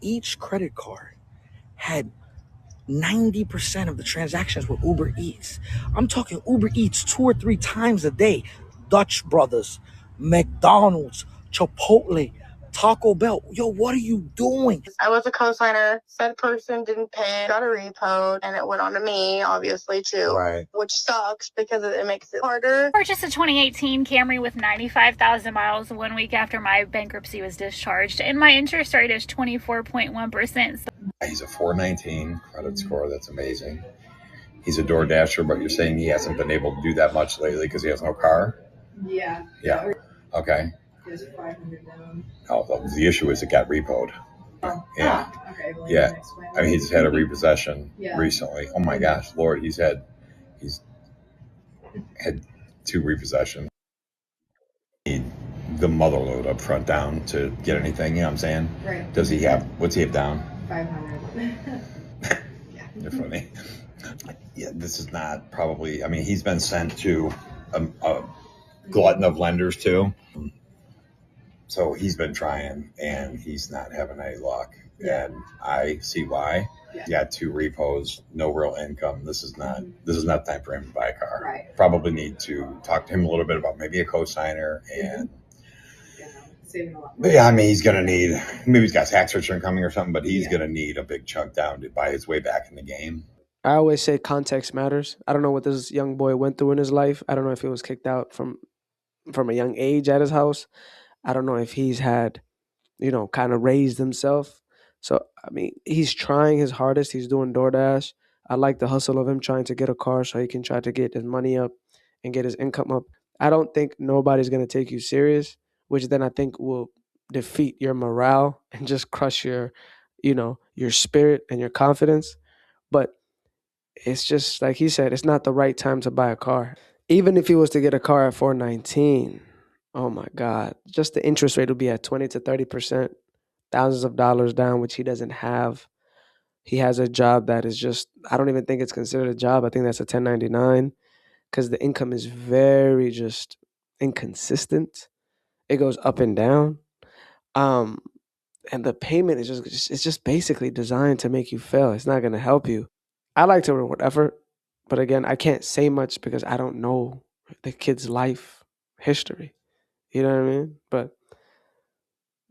Each credit card had 90% of the transactions were Uber Eats. I'm talking Uber Eats 2 or 3 times a day. Dutch Brothers, McDonald's, Chipotle, Taco Bell. Yo, what are you doing? I was a co-signer. Said person didn't pay, got a repo, and it went on to me, obviously, too. Right. Which sucks because it makes it harder. Purchased a 2018 Camry with 95,000 miles 1 week after my bankruptcy was discharged, and my interest rate is 24.1%. He's a 419 credit score. That's amazing. He's a DoorDasher, but you're saying he hasn't been able to do that much lately because he has no car? Yeah. Okay. He has 500 down. Oh, the issue is it got repoed. Yeah. Okay. Well, Yeah. I mean, he's had a repossession recently. Oh my gosh, Lord, he's had 2 repossessions. The mother load up front down to get anything, you know what I'm saying? Right. What's he have down? 500. You're funny. Yeah, this is not probably, I mean, he's been sent to a glutton of lenders too. So he's been trying and he's not having any luck. Yeah. And I see why. Yeah. He got 2 repos, no real income. This is not time for him to buy a car. Right. Probably need to talk to him a little bit about maybe a co-signer and saving a lot. But yeah, I mean, he's going to need, maybe he's got tax return coming or something, but he's going to need a big chunk down to buy his way back in the game. I always say context matters. I don't know what this young boy went through in his life. I don't know if he was kicked out from a young age at his house. I don't know if he's had, kind of raised himself. So, I mean, he's trying his hardest. He's doing DoorDash. I like the hustle of him trying to get a car so he can try to get his money up and get his income up. I don't think nobody's going to take you serious, which then I think will defeat your morale and just crush your spirit and your confidence. But it's just like he said, it's not the right time to buy a car. Even if he was to get a car at 419, oh my God, just the interest rate will be at 20 to 30%, thousands of dollars down, which he doesn't have. He has a job that is just, I don't even think it's considered a job. I think that's a 1099 because the income is very just inconsistent. It goes up and down. And the payment is it's just basically designed to make you fail. It's not going to help you. I like to reward effort, but again, I can't say much because I don't know the kid's life history. You know what I mean? But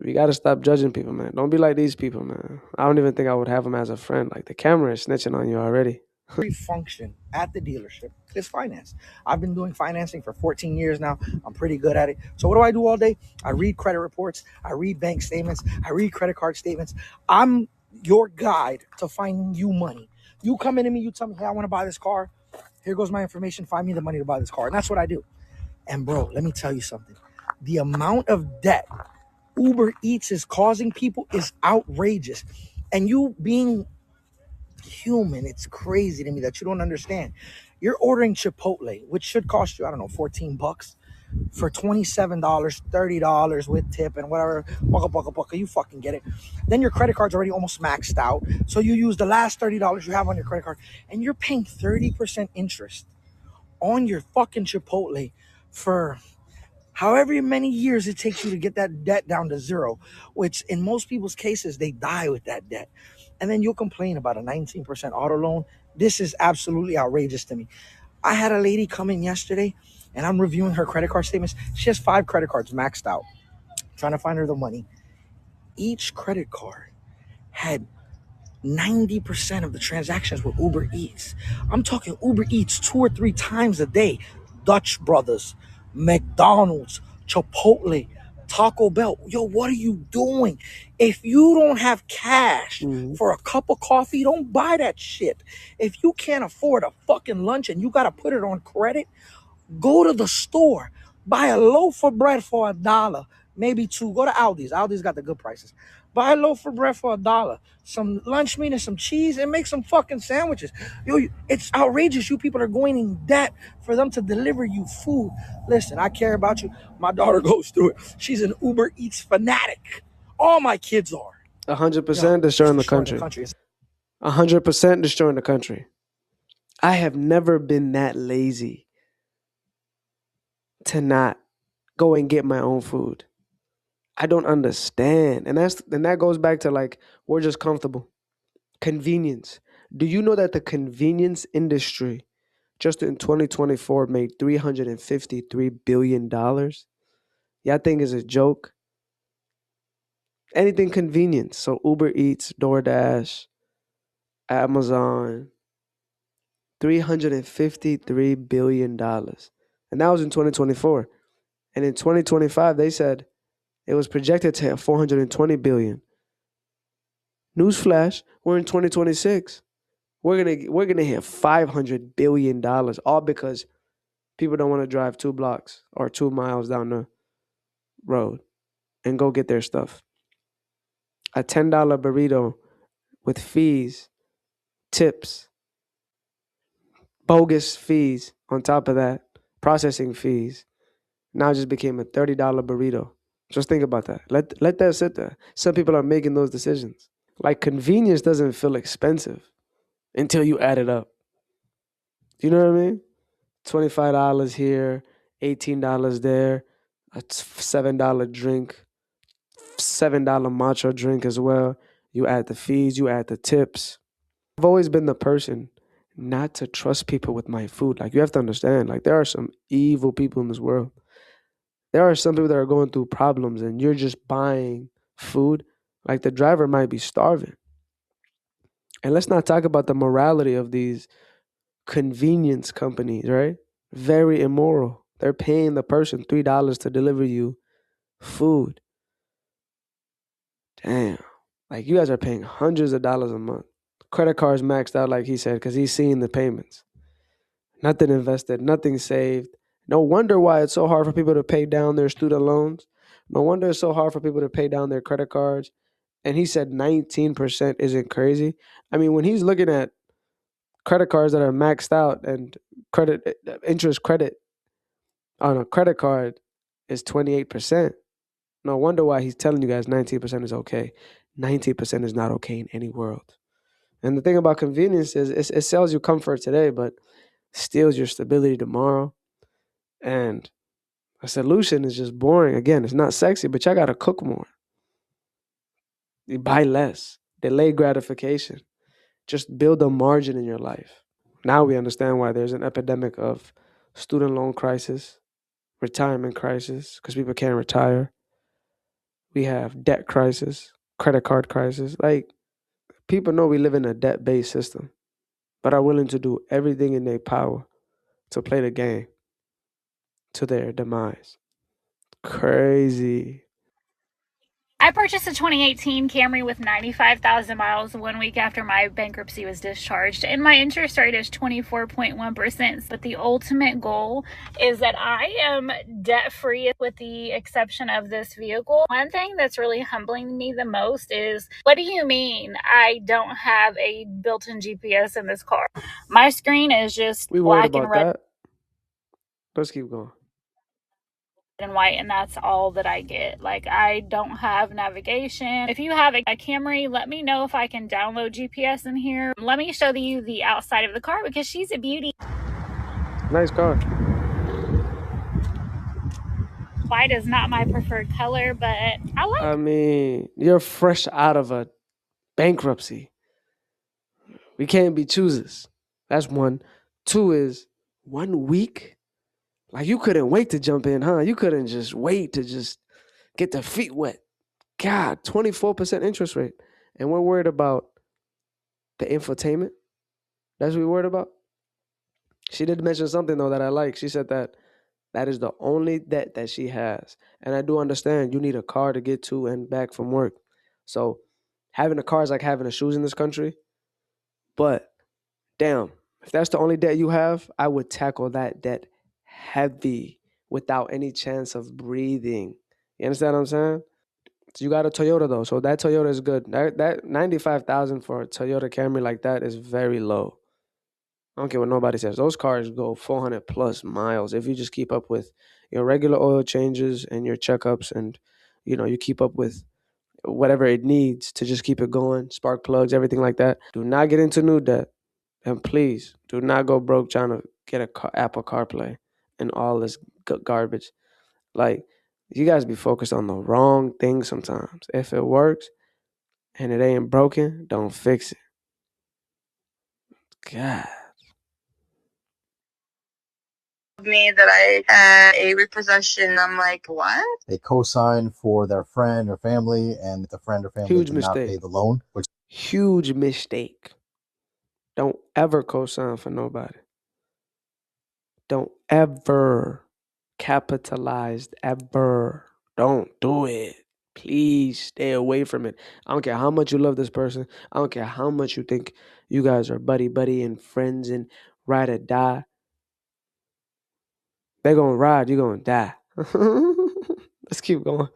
we got to stop judging people, man. Don't be like these people, man. I don't even think I would have them as a friend. Like the camera is snitching on you already. Every function at the dealership is finance. I've been doing financing for 14 years now. I'm pretty good at it. So what do all day? I read credit reports. I read bank statements. I read credit card statements. I'm your guide to finding you money. You come into me, you tell me, hey, I want to buy this car. Here goes my information. Find me the money to buy this car. And that's what I do. And bro, let me tell you something. The amount of debt Uber Eats is causing people is outrageous. And you being human, it's crazy to me that you don't understand. You're ordering Chipotle, which should cost you, I don't know, $14 for $27, $30 with tip and whatever. Bucka, you fucking get it. Then your credit card's already almost maxed out. So you use the last $30 you have on your credit card and you're paying 30% interest on your fucking Chipotle for however many years it takes you to get that debt down to zero, which in most people's cases, they die with that debt. And then you'll complain about a 19% auto loan. This is absolutely outrageous to me. I had a lady come in yesterday and I'm reviewing her credit card statements. She has 5 credit cards maxed out. Trying to find her the money. Each credit card had 90% of the transactions were Uber Eats. I'm talking Uber Eats 2 or 3 times a day. Dutch Brothers, McDonald's, Chipotle, Taco Bell. Yo, what are you doing? If you don't have cash for a cup of coffee, don't buy that shit. If you can't afford a fucking lunch and you got to put it on credit, go to the store. Buy a loaf of bread for $1, maybe 2. Go to Aldi's. Aldi's got the good prices. Buy a loaf of bread for $1, some lunch meat and some cheese, and make some fucking sandwiches. Yo, it's outrageous. You people are going in debt for them to deliver you food. Listen, I care about you. My daughter goes through it. She's an Uber Eats fanatic. All my kids are. 100% destroying the country. 100% destroying the country. I have never been that lazy to not go and get my own food. I don't understand. And that goes back to like, we're just comfortable. Convenience. Do you know that the convenience industry just in 2024 made $353 billion? Y'all think is a joke? Anything convenience. So Uber Eats, DoorDash, Amazon, $353 billion. And that was in 2024. And in 2025, they said it was projected to hit 420 billion. Newsflash, we're in 2026. We're gonna hit $500 billion, all because people don't want to drive 2 blocks or 2 miles down the road and go get their stuff. A $10 burrito with fees, tips, bogus fees on top of that, processing fees, now just became a $30 burrito. Just think about that. Let that sit there. Some people are making those decisions. Like, convenience doesn't feel expensive until you add it up. You know what I mean? $25 here, $18 there, a $7 drink, $7 matcha drink as well. You add the fees, you add the tips. I've always been the person not to trust people with my food. Like, you have to understand, like, there are some evil people in this world. There are some people that are going through problems and you're just buying food. Like, the driver might be starving. And let's not talk about the morality of these convenience companies, right? Very immoral. They're paying the person $3 to deliver you food. Damn. Like, you guys are paying hundreds of dollars a month. Credit cards maxed out, like he said, because he's seeing the payments. Nothing invested, nothing saved. No wonder why it's so hard for people to pay down their student loans. No wonder it's so hard for people to pay down their credit cards. And he said 19% isn't crazy. I mean, when he's looking at credit cards that are maxed out and interest credit on a credit card is 28%. No wonder why he's telling you guys 19% is okay. 19% is not okay in any world. And the thing about convenience is it sells you comfort today, but steals your stability tomorrow. And a solution is just boring. Again, it's not sexy, but y'all got to cook more. You buy less. Delay gratification. Just build a margin in your life. Now we understand why there's an epidemic of student loan crisis, retirement crisis, because people can't retire. We have debt crisis, credit card crisis. Like, people know we live in a debt-based system, but are willing to do everything in their power to play the game to their demise. Crazy. I purchased a 2018 Camry with 95,000 miles 1 week after my bankruptcy was discharged, and my interest rate is 24.1%. But the ultimate goal is that I am debt-free with the exception of this vehicle. One thing that's really humbling me the most is, what do you mean I don't have a built-in GPS in this car? My screen is just black and red. That. Let's keep going. And white, and that's all that I get. Like, I don't have navigation. If you have a Camry, let me know if I can download GPS in here. Let me show you the outside of the car because she's a beauty. Nice car. White is not my preferred color, but I mean, you're fresh out of a bankruptcy. We can't be choosers. That's one. Two is 1 week. Like, you couldn't wait to jump in, huh? You couldn't just wait to just get their feet wet. God, 24% interest rate. And we're worried about the infotainment. That's what we're worried about. She did mention something, though, that I like. She said that is the only debt that she has. And I do understand you need a car to get to and back from work. So having a car is like having a shoes in this country. But damn, if that's the only debt you have, I would tackle that debt heavy without any chance of breathing. You understand what I'm saying? So you got a Toyota though, so that Toyota is good. That 95,000 for a Toyota Camry like that is very low. I don't care what nobody says. Those cars go 400 plus miles if you just keep up with your regular oil changes and your checkups, and you keep up with whatever it needs to just keep it going, spark plugs, everything like that. Do not get into new debt, and please do not go broke trying to get Apple CarPlay and all this garbage. Like, You guys be focused on the wrong thing sometimes. If it works and it ain't broken, don't fix it. God. Me that I had a repossession. I'm like, what? They co-signed for their friend or family, and the friend or family Huge did not mistake. pay the loan, which Huge mistake. Don't ever co-sign for nobody. Don't ever capitalize ever. Don't do it. Please stay away from it. I don't care how much you love this person. I don't care how much you think you guys are buddy and friends and ride or die. They're going to ride. You're going to die. Let's keep going.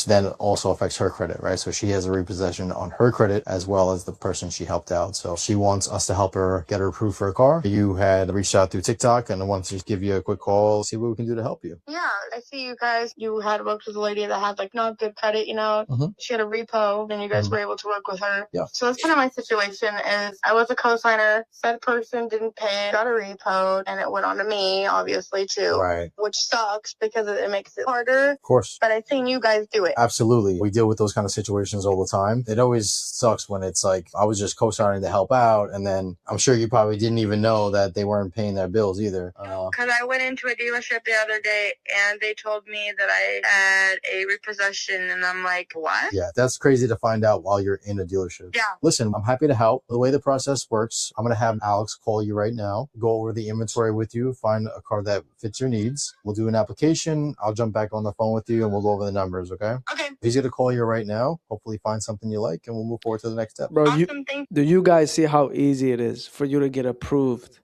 then also affects her credit, right? So she has a repossession on her credit as well as the person she helped out. So she wants us to help her get her approved for a car. You had reached out through TikTok and wants to just give you a quick call, see what we can do to help you. Yeah, I see you guys. You had worked with a lady that had like not good credit, you know. She had a repo, and you guys were able to work with her. Yeah. So that's kind of my situation. Is I was a cosigner. Said person didn't pay, got a repo, and it went on to me, obviously too. Right. Which sucks because it makes it harder. Of course. But I've seen you guys do it. Absolutely. We deal with those kind of situations all the time. It always sucks when it's like, I was just co-signing to help out, and then I'm sure you probably didn't even know that they weren't paying their bills either. Because I went into a dealership the other day, and they told me that I had a repossession, and I'm like, what? Yeah, that's crazy to find out while you're in a dealership. Yeah. Listen, I'm happy to help. The way the process works, I'm going to have Alex call you right now, go over the inventory with you, find a car that fits your needs. We'll do an application. I'll jump back on the phone with you and we'll go over the numbers, okay? Okay. He's going to call you right now, hopefully find something you like, and we'll move forward to the next step. Bro, Awesome, thank do you guys see how easy it is for you to get approved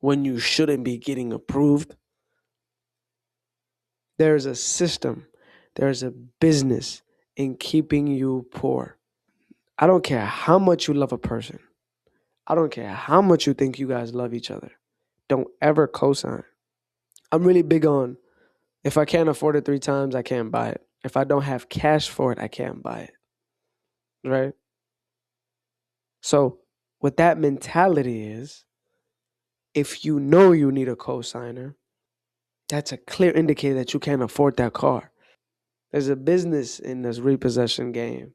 when you shouldn't be getting approved? There's a system. There's a business in keeping you poor. I don't care how much you love a person. I don't care how much you think you guys love each other. Don't ever cosign. I'm really big on, if I can't afford it 3 times, I can't buy it. If I don't have cash for it, I can't buy it. Right? So what that mentality is, if you know you need a cosigner, that's a clear indicator that you can't afford that car. There's a business in this repossession game.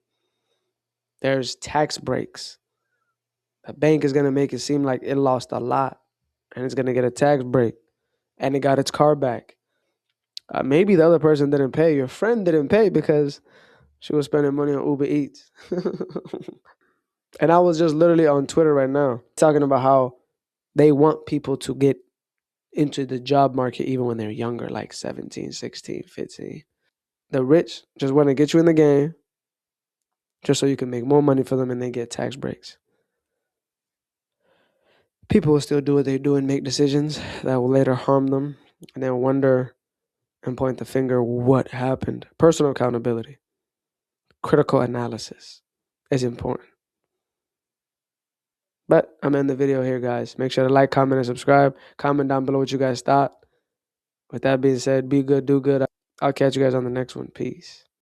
There's tax breaks. The bank is going to make it seem like it lost a lot and it's going to get a tax break and it got its car back. Maybe the other person didn't pay. Your friend didn't pay because she was spending money on Uber Eats. And I was just literally on Twitter right now talking about how they want people to get into the job market even when they're younger, like 17, 16, 15. The rich just want to get you in the game just so you can make more money for them and they get tax breaks. People will still do what they do and make decisions that will later harm them and then wonder and point the finger what happened. Personal accountability, critical analysis is important. But I'm ending the video here, guys. Make sure to like, comment, and subscribe. Comment down below what you guys thought. With that being said, be good, do good. I'll catch you guys on the next one. Peace.